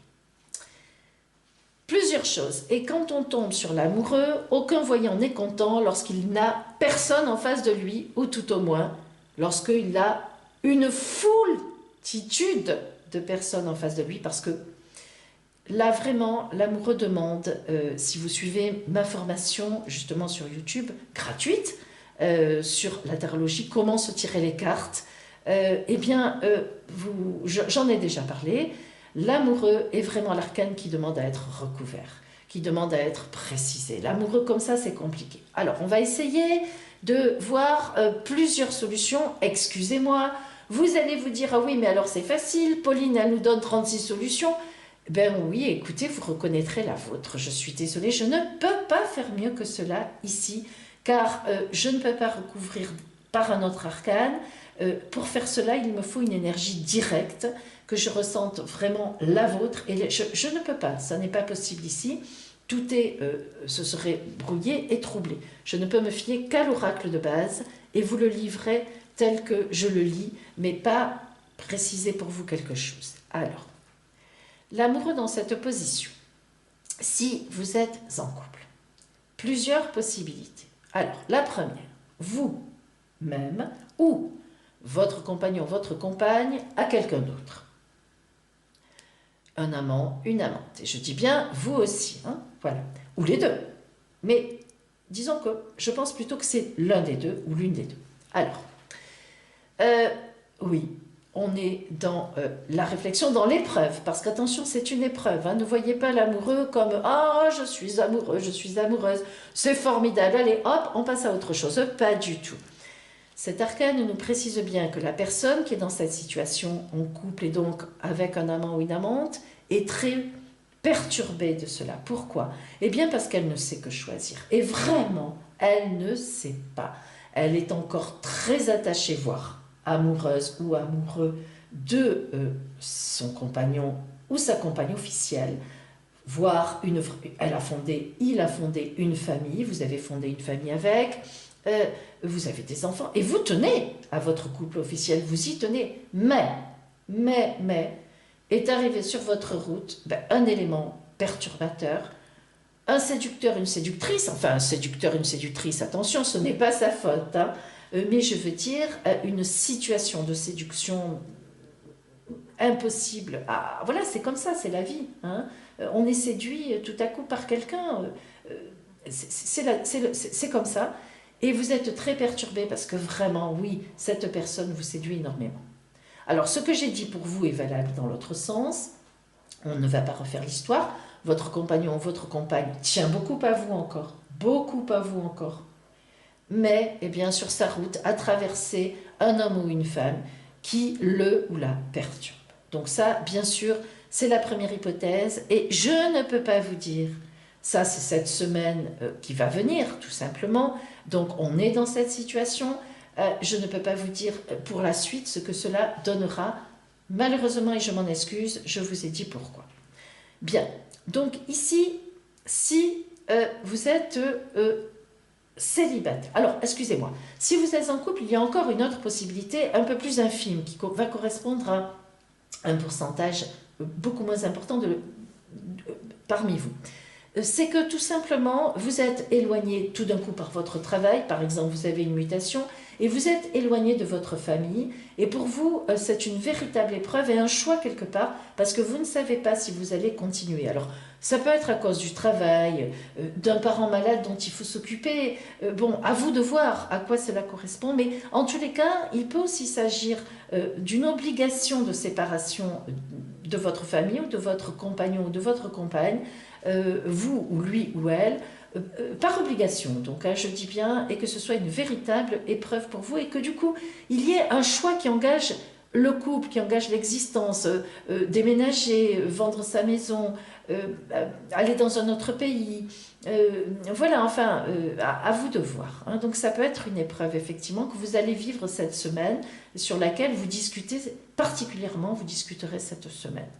Plusieurs choses. Et quand on tombe sur l'amoureux, aucun voyant n'est content lorsqu'il n'a personne en face de lui, ou tout au moins, lorsqu'il a une foultitude de personnes en face de lui, parce que là, vraiment, l'amoureux demande, si vous suivez ma formation, justement sur YouTube, gratuite, sur la tarologie, comment se tirer les cartes, j'en ai déjà parlé. L'amoureux est vraiment l'arcane qui demande à être recouvert, qui demande à être précisé. L'amoureux comme ça, c'est compliqué. Alors, on va essayer de voir plusieurs solutions. Excusez-moi, vous allez vous dire, ah oui, mais alors c'est facile, Pauline, elle nous donne 36 solutions. Ben oui, écoutez, vous reconnaîtrez la vôtre. Je suis désolée, je ne peux pas faire mieux que cela ici, car je ne peux pas recouvrir par un autre arcane. Pour faire cela, il me faut une énergie directe, que je ressente vraiment la vôtre. Et je ne peux pas, ça n'est pas possible ici. Tout ce serait brouillé et troublé. Je ne peux me fier qu'à l'oracle de base et vous le livrez tel que je le lis, mais pas préciser pour vous quelque chose. Alors, l'amoureux dans cette position, si vous êtes en couple, plusieurs possibilités. Alors, la première, vous-même ou votre compagnon, votre compagne à quelqu'un d'autre. Un amant, une amante. Et je dis bien vous aussi, hein, voilà. Ou les deux. Mais disons que je pense plutôt que c'est l'un des deux ou l'une des deux. Alors, Euh, oui, on est dans la réflexion, dans l'épreuve, parce qu'attention, c'est une épreuve. Hein. Ne voyez pas l'amoureux comme «Ah, je suis amoureux, je suis amoureuse, c'est formidable, allez, hop, on passe à autre chose». Pas du tout. Cet arcane nous précise bien que la personne qui est dans cette situation en couple et donc avec un amant ou une amante est très perturbée de cela. Pourquoi? Eh bien parce qu'elle ne sait que choisir. Et vraiment, elle ne sait pas. Elle est encore très attachée, voire amoureuse ou amoureux de son compagnon ou sa compagne officielle, voire il a fondé une famille, vous avez fondé une famille avec, euh, vous avez des enfants, et vous tenez à votre couple officiel, vous y tenez. Mais, est arrivé sur votre route un élément perturbateur, un séducteur, une séductrice, enfin un séducteur, une séductrice, attention, ce n'est pas sa faute, hein, mais je veux dire une situation de séduction impossible. Ah, voilà, c'est comme ça, c'est la vie. Hein. On est séduit tout à coup par quelqu'un, c'est comme ça. Et vous êtes très perturbé parce que vraiment, oui, cette personne vous séduit énormément. Alors, ce que j'ai dit pour vous est valable dans l'autre sens. On ne va pas refaire l'histoire. Votre compagnon ou votre compagne tient beaucoup à vous encore. Beaucoup à vous encore. Mais, eh bien, sur sa route, a traversé un homme ou une femme qui le ou la perturbe. Donc ça, bien sûr, c'est la première hypothèse. Et je ne peux pas vous dire, ça c'est cette semaine qui va venir, tout simplement. Donc on est dans cette situation. Je ne peux pas vous dire pour la suite ce que cela donnera. Malheureusement, et je m'en excuse, je vous ai dit pourquoi. Bien, donc ici, si vous êtes célibataire, alors excusez-moi, si vous êtes en couple, il y a encore une autre possibilité un peu plus infime qui va correspondre à un pourcentage beaucoup moins important parmi vous. C'est que tout simplement, vous êtes éloigné tout d'un coup par votre travail, par exemple, vous avez une mutation, et vous êtes éloigné de votre famille, et pour vous, c'est une véritable épreuve et un choix quelque part, parce que vous ne savez pas si vous allez continuer. Alors, ça peut être à cause du travail, d'un parent malade dont il faut s'occuper, bon, à vous de voir à quoi cela correspond, mais en tous les cas, il peut aussi s'agir d'une obligation de séparation de votre famille, ou de votre compagnon, ou de votre compagne, vous ou lui ou elle, par obligation, donc hein, je dis bien, et que ce soit une véritable épreuve pour vous, et que du coup, il y ait un choix qui engage le couple, qui engage l'existence, déménager, vendre sa maison, aller dans un autre pays, voilà, enfin, à vous de voir. Hein. Donc ça peut être une épreuve, effectivement, que vous allez vivre cette semaine, sur laquelle vous discutez, particulièrement, vous discuterez cette semaine.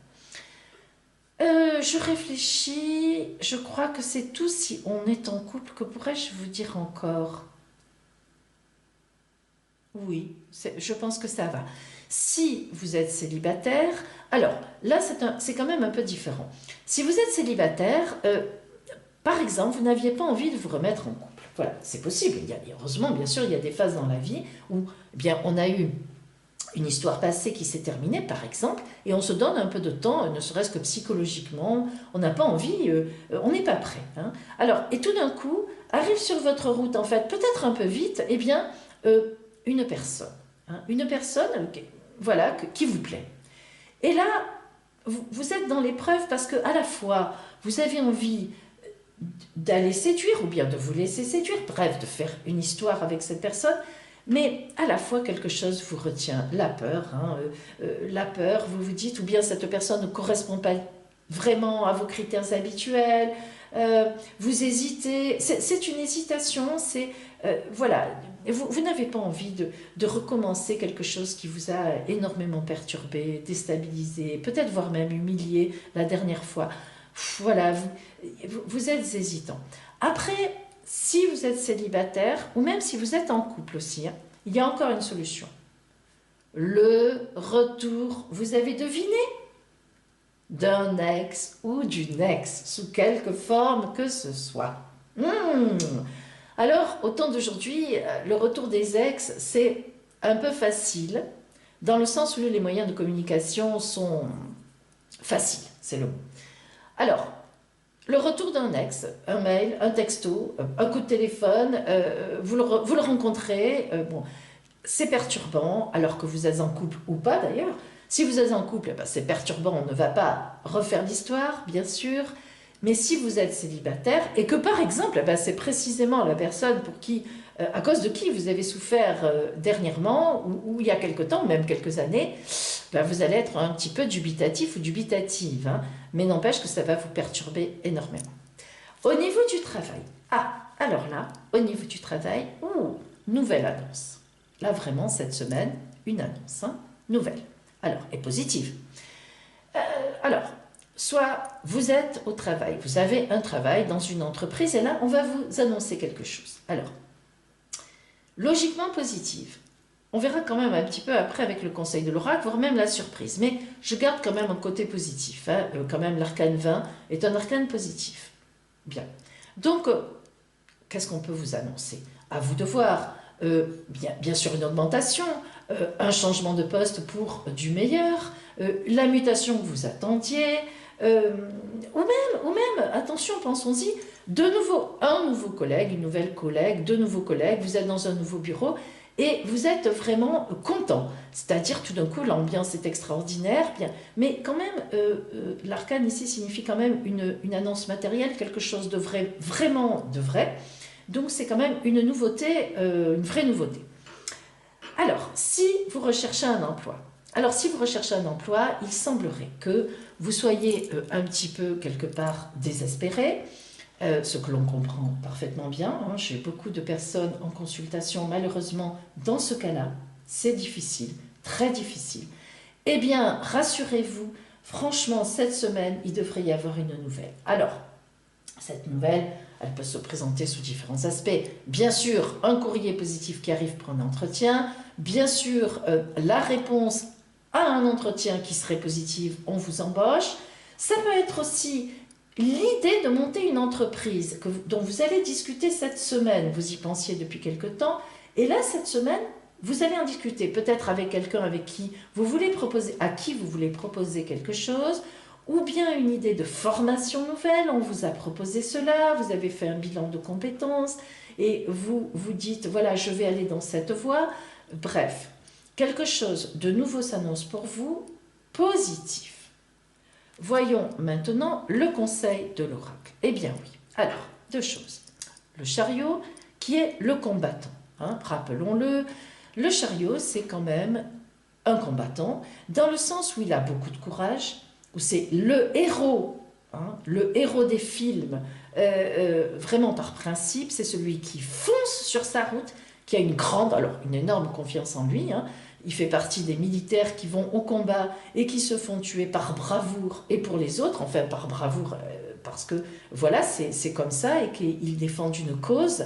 Je réfléchis, je crois que c'est tout si on est en couple. Que pourrais-je vous dire encore? Oui, je pense que ça va. Si vous êtes célibataire, alors là c'est quand même un peu différent. Si vous êtes célibataire, par exemple, vous n'aviez pas envie de vous remettre en couple. Voilà, c'est possible. Heureusement, bien sûr, il y a des phases dans la vie où eh bien, on a eu une histoire passée qui s'est terminée, par exemple, et on se donne un peu de temps, ne serait-ce que psychologiquement, on n'a pas envie, on n'est pas prêt. Hein. Alors, et tout d'un coup, arrive sur votre route, en fait, peut-être un peu vite, eh bien, une personne. Hein, une personne, voilà, qui vous plaît. Et là, vous êtes dans l'épreuve parce que à la fois, vous avez envie d'aller séduire ou bien de vous laisser séduire, bref, de faire une histoire avec cette personne, mais à la fois quelque chose vous retient, la peur, hein, la peur, vous vous dites, ou bien cette personne ne correspond pas vraiment à vos critères habituels, vous hésitez, c'est une hésitation, c'est, voilà, vous n'avez pas envie de recommencer quelque chose qui vous a énormément perturbé, déstabilisé, peut-être voire même humilié la dernière fois. Voilà, vous êtes hésitant. Après, si vous êtes célibataire, ou même si vous êtes en couple aussi, hein, il y a encore une solution. Le retour, vous avez deviné, d'un ex ou d'une ex, sous quelque forme que ce soit. Alors, au temps d'aujourd'hui, le retour des ex, c'est un peu facile, dans le sens où les moyens de communication sont faciles, c'est le mot. Alors, le retour d'un ex, un mail, un texto, un coup de téléphone, vous le rencontrez, bon, c'est perturbant, alors que vous êtes en couple ou pas d'ailleurs. Si vous êtes en couple, eh ben, c'est perturbant, on ne va pas refaire l'histoire, bien sûr. Mais si vous êtes célibataire, et que par exemple, eh ben, c'est précisément la personne pour qui, à cause de qui vous avez souffert dernièrement, ou il y a quelque temps, ou même quelques années, ben, vous allez être un petit peu dubitatif ou dubitative. Hein. Mais n'empêche que ça va vous perturber énormément. Au niveau du travail, alors là, au niveau du travail, nouvelle annonce. Là, vraiment, cette semaine, une annonce, hein, nouvelle. Alors, et positive. Alors, soit vous êtes au travail, vous avez un travail dans une entreprise, et là, on va vous annoncer quelque chose. Alors, logiquement positive. On verra quand même un petit peu après avec le conseil de l'oracle, voire même la surprise. Mais je garde quand même un côté positif. Hein. Quand même, l'arcane 20 est un arcane positif. Bien. Donc, qu'est-ce qu'on peut vous annoncer? À vous de voir. Bien sûr, une augmentation, un changement de poste pour du meilleur, la mutation que vous attendiez, ou même, attention, pensons-y, de nouveau, un nouveau collègue, une nouvelle collègue, deux nouveaux collègues, vous êtes dans un nouveau bureau et vous êtes vraiment content. C'est-à-dire, tout d'un coup, l'ambiance est extraordinaire, bien, mais quand même, l'arcane ici signifie quand même une annonce matérielle, quelque chose de vrai, vraiment de vrai. Donc, c'est quand même une nouveauté, une vraie nouveauté. Alors, si vous recherchez un emploi, il semblerait que vous soyez un petit peu quelque part désespéré, ce que l'on comprend parfaitement bien. Hein. J'ai beaucoup de personnes en consultation, malheureusement, dans ce cas-là, c'est difficile, très difficile. Eh bien, rassurez-vous, franchement, cette semaine, il devrait y avoir une nouvelle. Alors, cette nouvelle, elle peut se présenter sous différents aspects. Bien sûr, un courrier positif qui arrive pour un entretien. Bien sûr, la réponse à un entretien qui serait positive, on vous embauche. Ça peut être aussi l'idée de monter une entreprise dont vous allez discuter cette semaine. Vous y pensiez depuis quelque temps. Et là, cette semaine, vous allez en discuter peut-être avec quelqu'un avec qui vous voulez proposer, à qui vous voulez proposer quelque chose, ou bien une idée de formation nouvelle, on vous a proposé cela, vous avez fait un bilan de compétences, et vous vous dites, voilà, je vais aller dans cette voie. Bref, quelque chose de nouveau s'annonce pour vous, positif. Voyons maintenant le conseil de l'oracle. Eh bien oui, alors, deux choses. Le chariot, qui est le combattant. Hein, rappelons-le, le chariot, c'est quand même un combattant, dans le sens où il a beaucoup de courage, où c'est le héros, hein, le héros des films, vraiment par principe, c'est celui qui fonce sur sa route, qui a une énorme confiance en lui. Hein. Il fait partie des militaires qui vont au combat et qui se font tuer par bravoure et pour les autres, enfin par bravoure, parce que voilà, c'est comme ça et qu'ils défendent une cause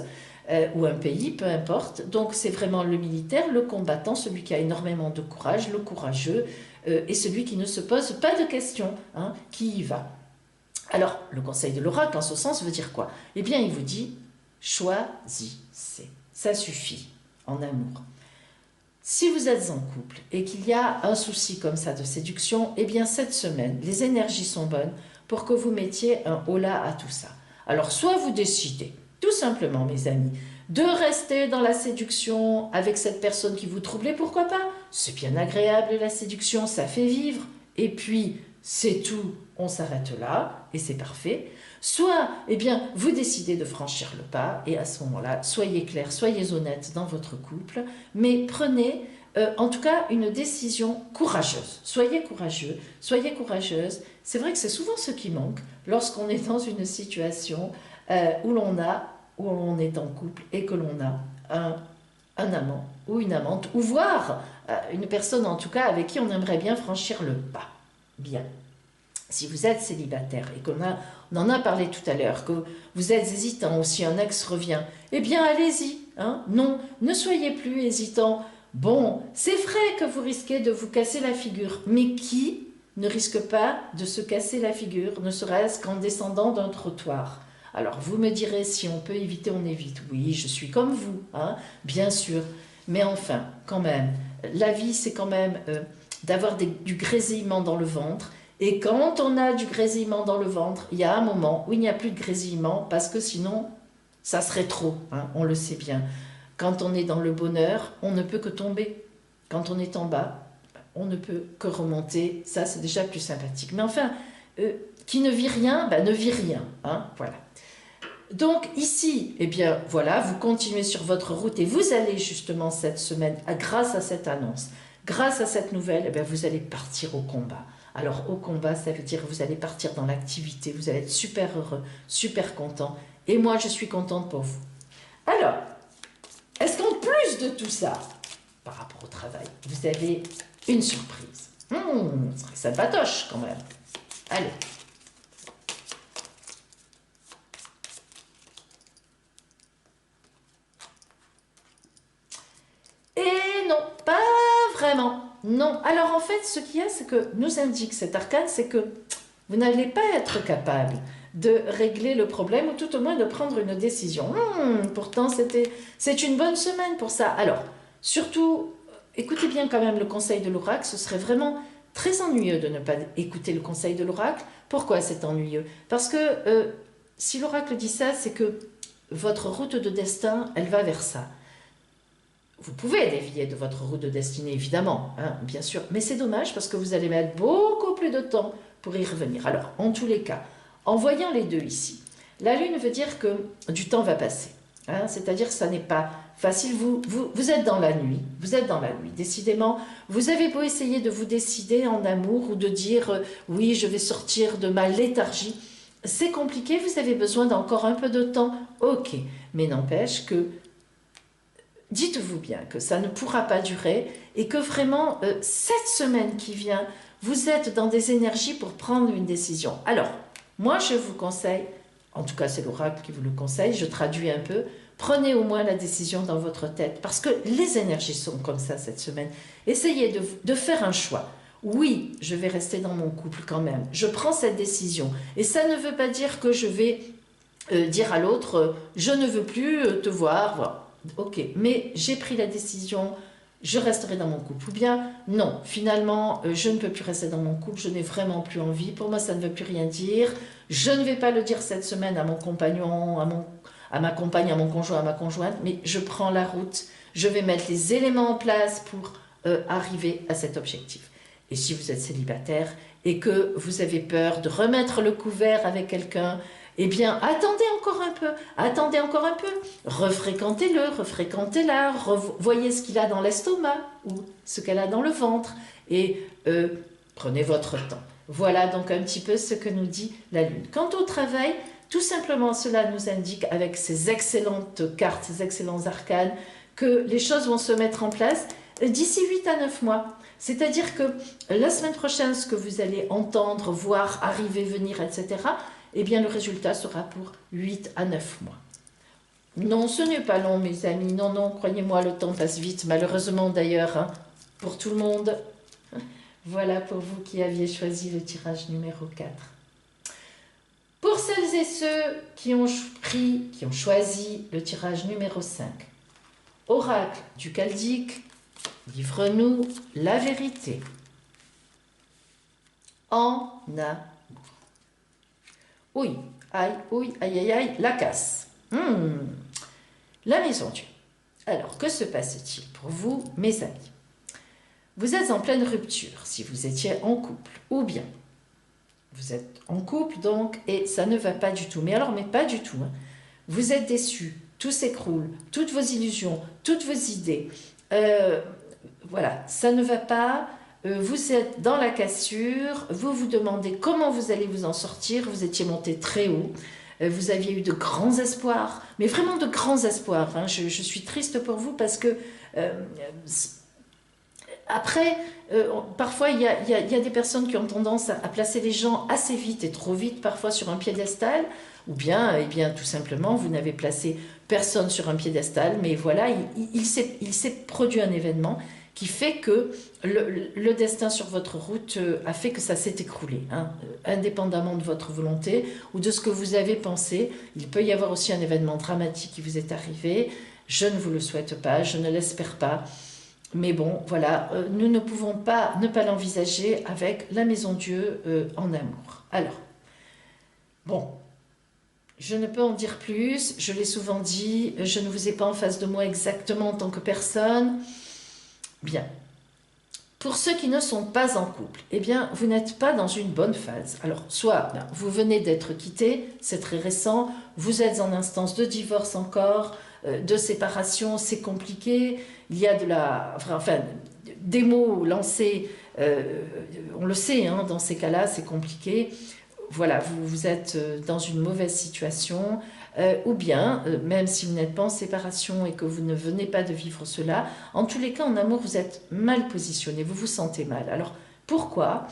ou un pays, peu importe. Donc c'est vraiment le militaire, le combattant, celui qui a énormément de courage, le courageux, et celui qui ne se pose pas de questions, hein, qui y va. Alors, le conseil de l'oracle, en ce sens, veut dire quoi? Eh bien, il vous dit, choisissez. Ça suffit, en amour. Si vous êtes en couple et qu'il y a un souci comme ça de séduction, eh bien, cette semaine, les énergies sont bonnes pour que vous mettiez un holà à tout ça. Alors, soit vous décidez, tout simplement, mes amis, de rester dans la séduction avec cette personne qui vous trouble, et pourquoi pas? C'est bien agréable la séduction, ça fait vivre. Et puis, c'est tout, on s'arrête là, et c'est parfait. Soit, eh bien, vous décidez de franchir le pas, et à ce moment-là, soyez clair, soyez honnête dans votre couple, mais prenez, en tout cas, une décision courageuse. Soyez courageux, soyez courageuse. C'est vrai que c'est souvent ce qui manque lorsqu'on est dans une situation où on est en couple et que l'on a un amant ou une amante, ou voire une personne en tout cas avec qui on aimerait bien franchir le pas. Bien. Si vous êtes célibataire et on en a parlé tout à l'heure, que vous êtes hésitant ou si un ex revient, eh bien allez-y. Hein. Non, ne soyez plus hésitant. Bon, c'est vrai que vous risquez de vous casser la figure, mais qui ne risque pas de se casser la figure, ne serait-ce qu'en descendant d'un trottoir? Alors vous me direz, si on peut éviter, on évite. Oui, je suis comme vous, hein, bien sûr. Mais enfin, quand même, la vie, c'est quand même d'avoir du grésillement dans le ventre. Et quand on a du grésillement dans le ventre, il y a un moment où il n'y a plus de grésillement, parce que sinon, ça serait trop, hein, on le sait bien. Quand on est dans le bonheur, on ne peut que tomber. Quand on est en bas, on ne peut que remonter. Ça, c'est déjà plus sympathique. Mais enfin, qui ne vit rien, ben, ne vit rien. Hein, voilà. Donc ici, eh bien voilà, vous continuez sur votre route et vous allez justement cette semaine, grâce à cette annonce, grâce à cette nouvelle, eh bien, vous allez partir au combat. Alors au combat, ça veut dire que vous allez partir dans l'activité, vous allez être super heureux, super content. Et moi, je suis contente pour vous. Alors, est-ce qu'en plus de tout ça, par rapport au travail, vous avez une surprise? Ça patoche quand même. Allez. Et non, pas vraiment. Non. Alors en fait, ce qu'il y a, c'est que nous indique cet arcane, c'est que vous n'allez pas être capable de régler le problème ou tout au moins de prendre une décision. Pourtant, c'est une bonne semaine pour ça. Alors, surtout, écoutez bien quand même le conseil de l'oracle. Ce serait vraiment très ennuyeux de ne pas écouter le conseil de l'oracle. Pourquoi c'est ennuyeux? Parce que si l'oracle dit ça, c'est que votre route de destin, elle va vers ça. Vous pouvez dévier de votre route de destinée, évidemment, hein, bien sûr, mais c'est dommage parce que vous allez mettre beaucoup plus de temps pour y revenir. Alors, en tous les cas, en voyant les deux ici, la lune veut dire que du temps va passer, hein, c'est-à-dire que ça n'est pas facile, vous êtes dans la nuit, vous êtes dans la nuit, décidément, vous avez beau essayer de vous décider en amour ou de dire oui, je vais sortir de ma léthargie, c'est compliqué, vous avez besoin d'encore un peu de temps, ok, mais n'empêche que dites-vous bien que ça ne pourra pas durer et que vraiment, cette semaine qui vient, vous êtes dans des énergies pour prendre une décision. Alors, moi, je vous conseille, en tout cas c'est l'oracle qui vous le conseille, je traduis un peu, prenez au moins la décision dans votre tête parce que les énergies sont comme ça cette semaine. Essayez de faire un choix. Oui, je vais rester dans mon couple quand même. Je prends cette décision. Et ça ne veut pas dire que je vais dire à l'autre, je ne veux plus te voir, voilà. Ok, mais j'ai pris la décision, je resterai dans mon couple. Ou bien, non, finalement, je ne peux plus rester dans mon couple, je n'ai vraiment plus envie. Pour moi, ça ne veut plus rien dire. Je ne vais pas le dire cette semaine à mon compagnon, à ma compagne, à mon conjoint, à ma conjointe, mais je prends la route. Je vais mettre les éléments en place pour arriver à cet objectif. Et si vous êtes célibataire et que vous avez peur de remettre le couvert avec quelqu'un, eh bien, attendez encore un peu, refréquentez-le, refréquentez-la, voyez ce qu'il a dans l'estomac ou ce qu'elle a dans le ventre et prenez votre temps. Voilà donc un petit peu ce que nous dit la Lune. Quant au travail, tout simplement cela nous indique avec ces excellentes cartes, ces excellents arcanes, que les choses vont se mettre en place d'ici 8 à 9 mois. C'est-à-dire que la semaine prochaine, ce que vous allez entendre, voir, arriver, venir, etc., eh bien le résultat sera pour 8 à 9 mois. Non, ce n'est pas long, mes amis. Non, non, croyez-moi, le temps passe vite, malheureusement d'ailleurs, hein, pour tout le monde. Voilà pour vous qui aviez choisi le tirage numéro 4. Pour celles et ceux qui ont choisi le tirage numéro 5, Oracle du Chaldéque, livre-nous la vérité. En amour. Oui, aïe, oui, aïe, aïe, aïe, la casse. La maison Dieu. Alors, que se passe-t-il pour vous, mes amis? Vous êtes en pleine rupture, si vous étiez en couple, ou bien vous êtes en couple, donc, et ça ne va pas du tout. Mais alors, mais pas du tout. Hein. Vous êtes déçus, tout s'écroule, toutes vos illusions, toutes vos idées. Voilà, ça ne va pas. Vous êtes dans la cassure, vous vous demandez comment vous allez vous en sortir, vous étiez monté très haut, vous aviez eu de grands espoirs, mais vraiment de grands espoirs. Hein. Je suis triste pour vous parce que après, parfois il y a des personnes qui ont tendance à placer les gens assez vite et trop vite, parfois sur un piédestal, ou bien, eh bien tout simplement, vous n'avez placé personne sur un piédestal, mais voilà, il s'est produit un événement qui fait que le destin sur votre route a fait que ça s'est écroulé, hein, indépendamment de votre volonté ou de ce que vous avez pensé. Il peut y avoir aussi un événement dramatique qui vous est arrivé. Je ne vous le souhaite pas, je ne l'espère pas. Mais bon, voilà, nous ne pouvons pas ne pas l'envisager avec la Maison Dieu en amour. Alors, bon, Je ne peux en dire plus, je l'ai souvent dit, je ne vous ai pas en face de moi exactement en tant que personne. Bien. Pour ceux qui ne sont pas en couple, eh bien, vous n'êtes pas dans une bonne phase. Alors, soit vous venez d'être quitté, c'est très récent, vous êtes en instance de divorce encore, de séparation, c'est compliqué, il y a des mots lancés, on le sait, hein, dans ces cas-là, c'est compliqué. Voilà, vous êtes dans une mauvaise situation, ou bien, même si vous n'êtes pas en séparation et que vous ne venez pas de vivre cela, en tous les cas, en amour, vous êtes mal positionné, vous vous sentez mal. Alors, pourquoi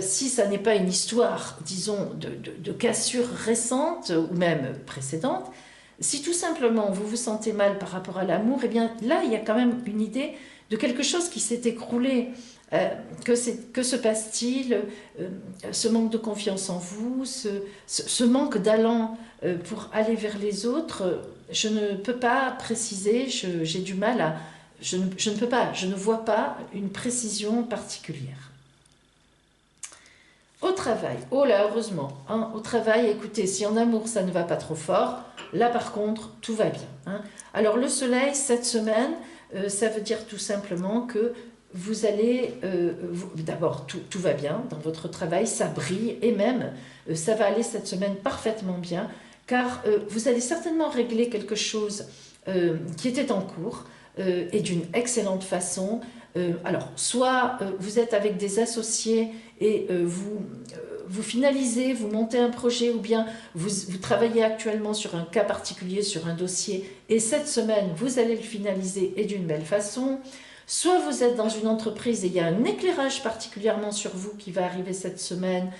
si ça n'est pas une histoire, disons, de cassure récente ou même précédente, si tout simplement vous vous sentez mal par rapport à l'amour, eh bien là, il y a quand même une idée de quelque chose qui s'est écroulé. Que se passe-t-il, ce manque de confiance en vous, ce manque d'allant pour aller vers les autres, je ne peux pas préciser, j'ai du mal à... Je ne peux pas, je ne vois pas une précision particulière. Au travail, oh là, heureusement, hein, au travail, écoutez, si en amour ça ne va pas trop fort, là par contre, tout va bien. Hein. Alors le soleil, cette semaine, ça veut dire tout simplement que vous allez, d'abord tout va bien dans votre travail, ça brille et même ça va aller cette semaine parfaitement bien car vous allez certainement régler quelque chose qui était en cours et d'une excellente façon. Alors, soit vous êtes avec des associés et vous finalisez, vous montez un projet ou bien vous travaillez actuellement sur un cas particulier, sur un dossier et cette semaine, vous allez le finaliser et d'une belle façon. Soit vous êtes dans une entreprise et il y a un éclairage particulièrement sur vous qui va arriver cette semaine,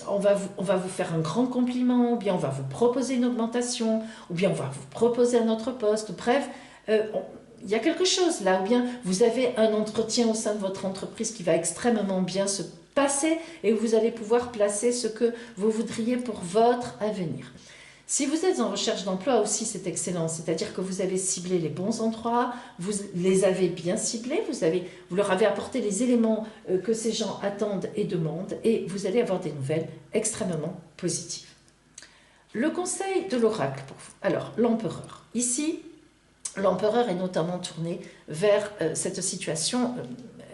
on va vous faire un grand compliment, ou bien on va vous proposer une augmentation, ou bien on va vous proposer un autre poste, bref, il y a quelque chose là, ou bien vous avez un entretien au sein de votre entreprise qui va extrêmement bien se passer et vous allez pouvoir placer ce que vous voudriez pour votre avenir. Si vous êtes en recherche d'emploi aussi, c'est excellent, c'est-à-dire que vous avez ciblé les bons endroits, vous les avez bien ciblés, vous leur avez apporté les éléments que ces gens attendent et demandent et vous allez avoir des nouvelles extrêmement positives. Le conseil de l'oracle pour vous. Alors, l'empereur. Ici, l'empereur est notamment tourné vers cette situation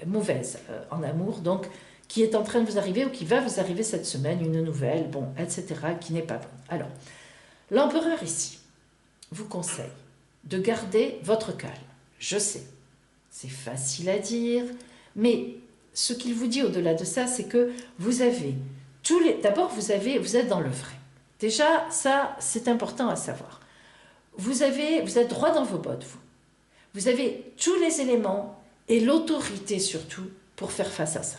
mauvaise en amour, donc qui est en train de vous arriver ou qui va vous arriver cette semaine, une nouvelle, bon, etc., qui n'est pas bonne. Alors, l'empereur ici vous conseille de garder votre calme. Je sais, c'est facile à dire, mais ce qu'il vous dit au-delà de ça, c'est que vous avez d'abord, vous êtes dans le vrai. Déjà, ça, c'est important à savoir. Vous êtes droit dans vos bottes, vous. Vous avez tous les éléments et l'autorité surtout pour faire face à ça.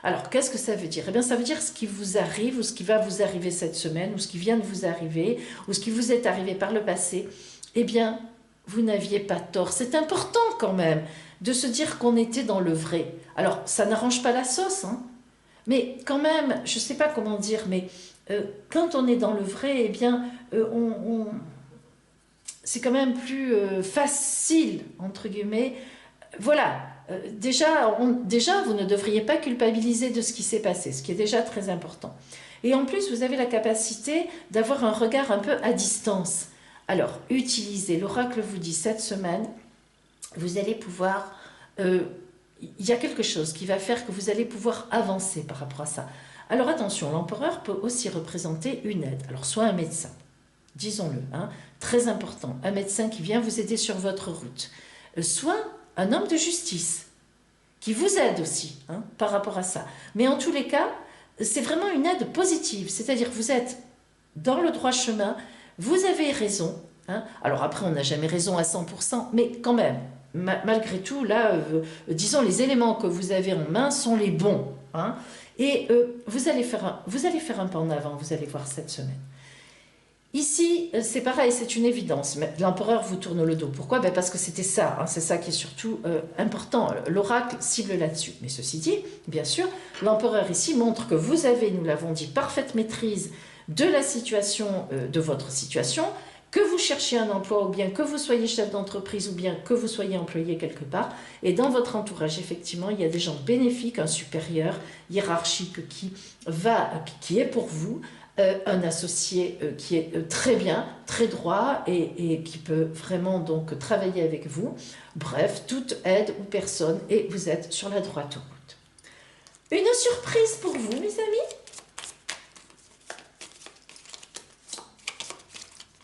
Alors, qu'est-ce que ça veut dire? Eh bien, ça veut dire ce qui vous arrive ou ce qui va vous arriver cette semaine ou ce qui vient de vous arriver ou ce qui vous est arrivé par le passé. Eh bien, vous n'aviez pas tort. C'est important quand même de se dire qu'on était dans le vrai. Alors, ça n'arrange pas la sauce, hein, mais quand même, je ne sais pas comment dire, mais quand on est dans le vrai, eh bien, c'est quand même plus facile, entre guillemets. Voilà. Déjà, vous ne devriez pas culpabiliser de ce qui s'est passé, ce qui est déjà très important. Et en plus, vous avez la capacité d'avoir un regard un peu à distance. Alors, utilisez, l'oracle vous dit cette semaine, vous allez pouvoir... il y a quelque chose qui va faire que vous allez pouvoir avancer par rapport à ça. Alors attention, l'empereur peut aussi représenter une aide. Alors, soit un médecin, disons-le, hein, très important, un médecin qui vient vous aider sur votre route, soit un homme de justice qui vous aide aussi hein, par rapport à ça. Mais en tous les cas, c'est vraiment une aide positive, c'est-à-dire que vous êtes dans le droit chemin, vous avez raison. Hein. Alors après, on n'a jamais raison à 100%, mais quand même, malgré tout, là, disons, les éléments que vous avez en main sont les bons. Hein. Et vous allez faire un pas en avant, vous allez voir cette semaine. Ici, c'est pareil, c'est une évidence. L'empereur vous tourne le dos. Pourquoi? Parce que c'était ça, hein, c'est ça qui est surtout important. L'oracle cible là-dessus. Mais ceci dit, bien sûr, l'empereur ici montre que vous avez, nous l'avons dit, parfaite maîtrise de la situation, de votre situation, que vous cherchiez un emploi ou bien que vous soyez chef d'entreprise ou bien que vous soyez employé quelque part. Et dans votre entourage, effectivement, il y a des gens bénéfiques, un supérieur hiérarchique qui est pour vous, un associé qui est très bien, très droit et qui peut vraiment donc travailler avec vous. Bref, toute aide ou personne et vous êtes sur la droite route. Une surprise pour vous, mes amis.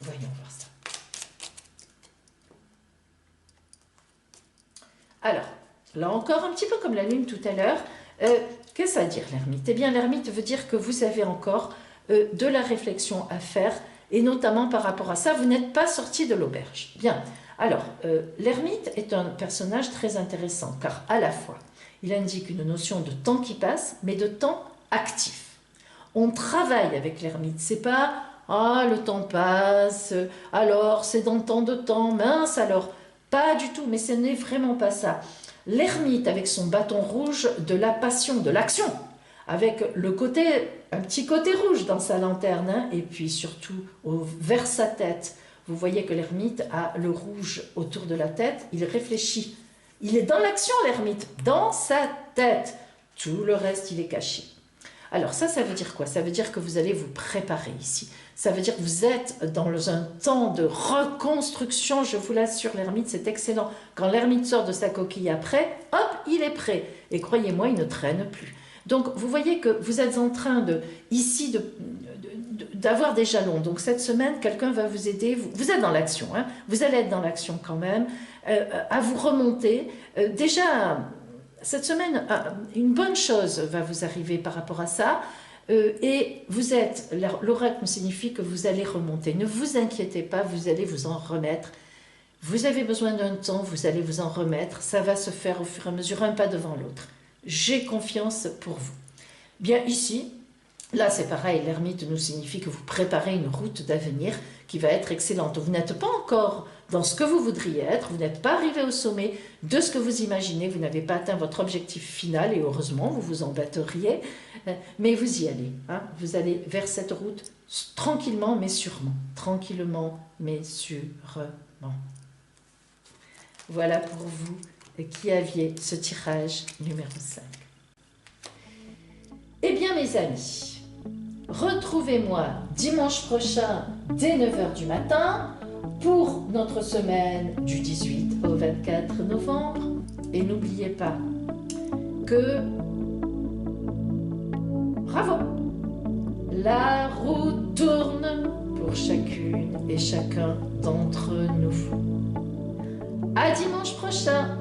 Voyons voir ça. Alors, là encore, un petit peu comme la lune tout à l'heure, qu'est-ce que ça veut dire l'ermite? Eh bien, l'ermite veut dire que vous avez encore de la réflexion à faire, et notamment par rapport à ça, vous n'êtes pas sorti de l'auberge. Bien, alors, l'ermite est un personnage très intéressant, car à la fois, il indique une notion de temps qui passe, mais de temps actif. On travaille avec l'ermite, c'est pas « Ah, le temps passe, alors c'est dans tant de temps, mince alors ». Pas du tout, mais ce n'est vraiment pas ça. L'ermite avec son bâton rouge de la passion, de l'action, avec le côté, un petit côté rouge dans sa lanterne, hein, et puis surtout vers sa tête. Vous voyez que l'ermite a le rouge autour de la tête, il réfléchit. Il est dans l'action, l'ermite, dans sa tête. Tout le reste, il est caché. Alors ça veut dire quoi? Ça veut dire que vous allez vous préparer ici. Ça veut dire que vous êtes dans un temps de reconstruction, je vous l'assure, l'ermite, c'est excellent. Quand l'ermite sort de sa coquille après, hop, il est prêt. Et croyez-moi, il ne traîne plus. Donc vous voyez que vous êtes en train d'avoir des jalons. Donc cette semaine, quelqu'un va vous aider. Vous êtes dans l'action, hein, vous allez être dans l'action quand même, à vous remonter. Déjà... Cette semaine, une bonne chose va vous arriver par rapport à ça. Et vous êtes, l'oracle signifie que vous allez remonter. Ne vous inquiétez pas, vous allez vous en remettre. Vous avez besoin d'un temps, vous allez vous en remettre. Ça va se faire au fur et à mesure, un pas devant l'autre. J'ai confiance pour vous. Bien ici, là c'est pareil, l'ermite nous signifie que vous préparez une route d'avenir qui va être excellente. Vous n'êtes pas encore dans ce que vous voudriez être, vous n'êtes pas arrivé au sommet de ce que vous imaginez, vous n'avez pas atteint votre objectif final, et heureusement, vous vous en batteriez, mais vous y allez. Hein, vous allez vers cette route tranquillement, mais sûrement. Tranquillement, mais sûrement. Voilà pour vous qui aviez ce tirage numéro 5. Eh bien, mes amis, retrouvez-moi dimanche prochain dès 9h du matin pour notre semaine du 18 au 24 novembre. Et n'oubliez pas que, bravo, la roue tourne pour chacune et chacun d'entre nous. À dimanche prochain!